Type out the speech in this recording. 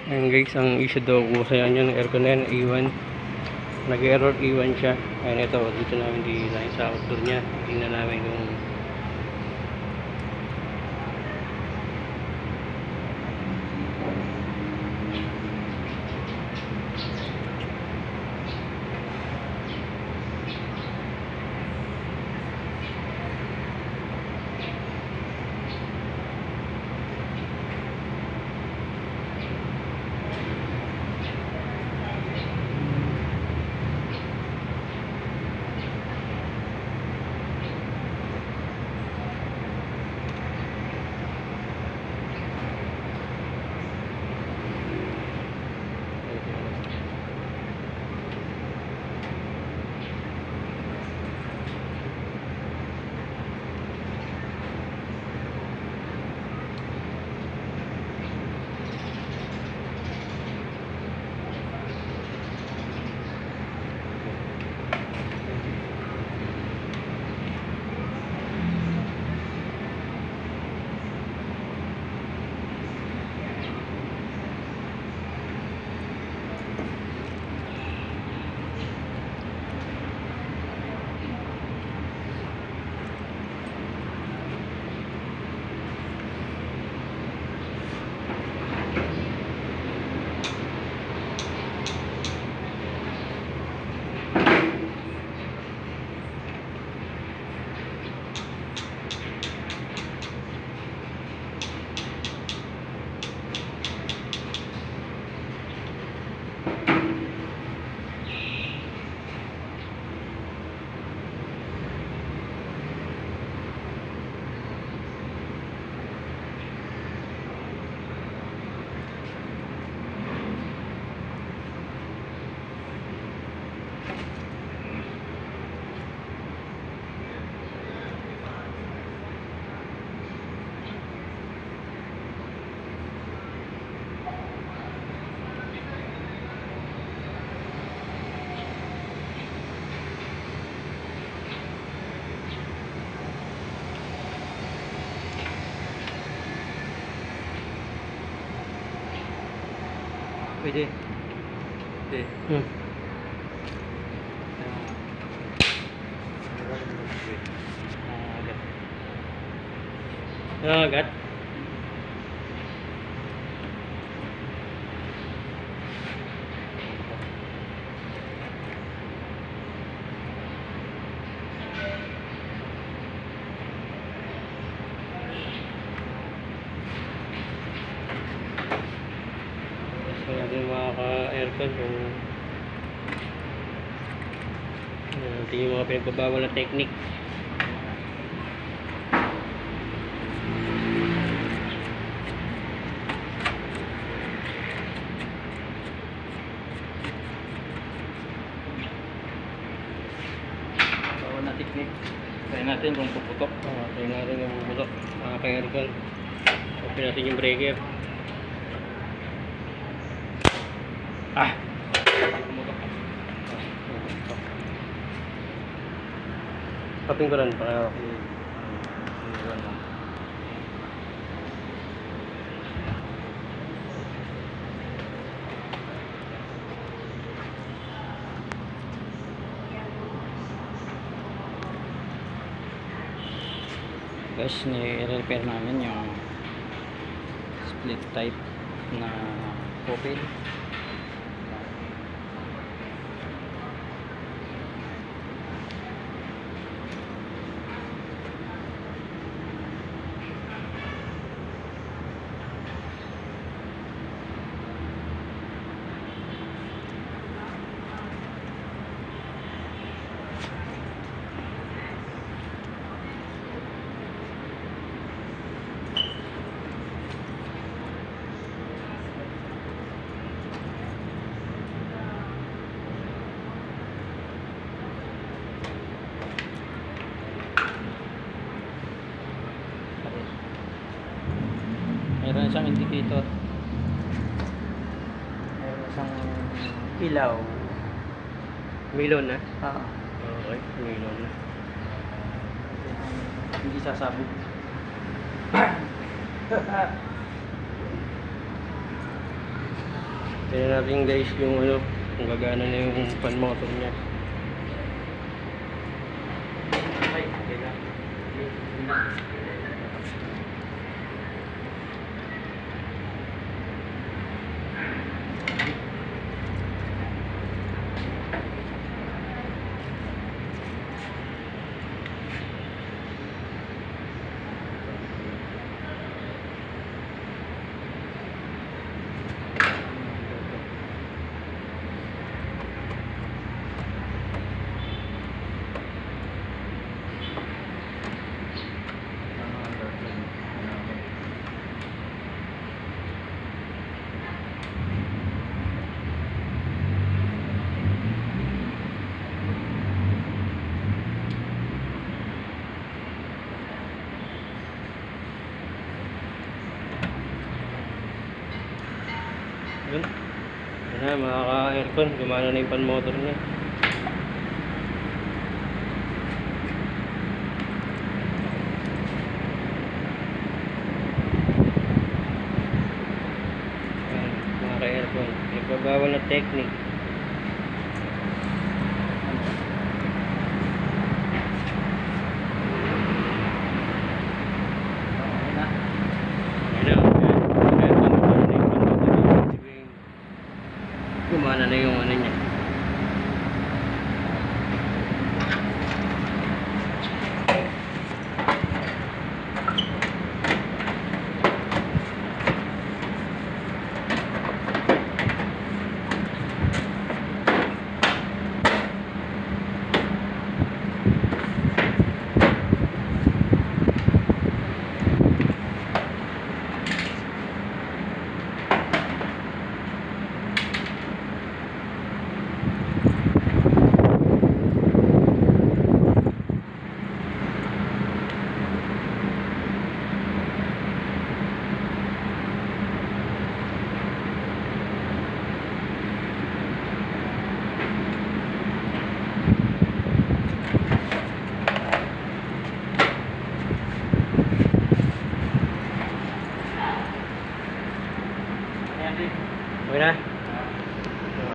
Ayan guys, ang issue daw ko sa yan aircon na yan, iwan. Nag-error, iwan siya. Ayan ito, dito namin di line sa outdoor niya. Tingnan namin kung pwede. Pwede. agad. So natin mga ka-aircon kung ito yung mga pinagbabawal na technique. Bawal na technique. Try natin kung puputok. Tayo natin yung bulok mga ka-aircon. Open natin yung breaker. Pumutok. Kaping ko rin para guys, ni-repair namin yung split type na coupling. Mayroon siyang indicator. Mayroon siyang ilaw. milon na. Okay, Milon na. hindi sasabog. Tignan natin guys yung ano, kung gagana na yung fan motor niya. Ay, okay lang. Yun. Yun na, mga ka-aircon, gumana na yung pan motor niya. Ayan, mga ka-aircon, nagbabawal na technique.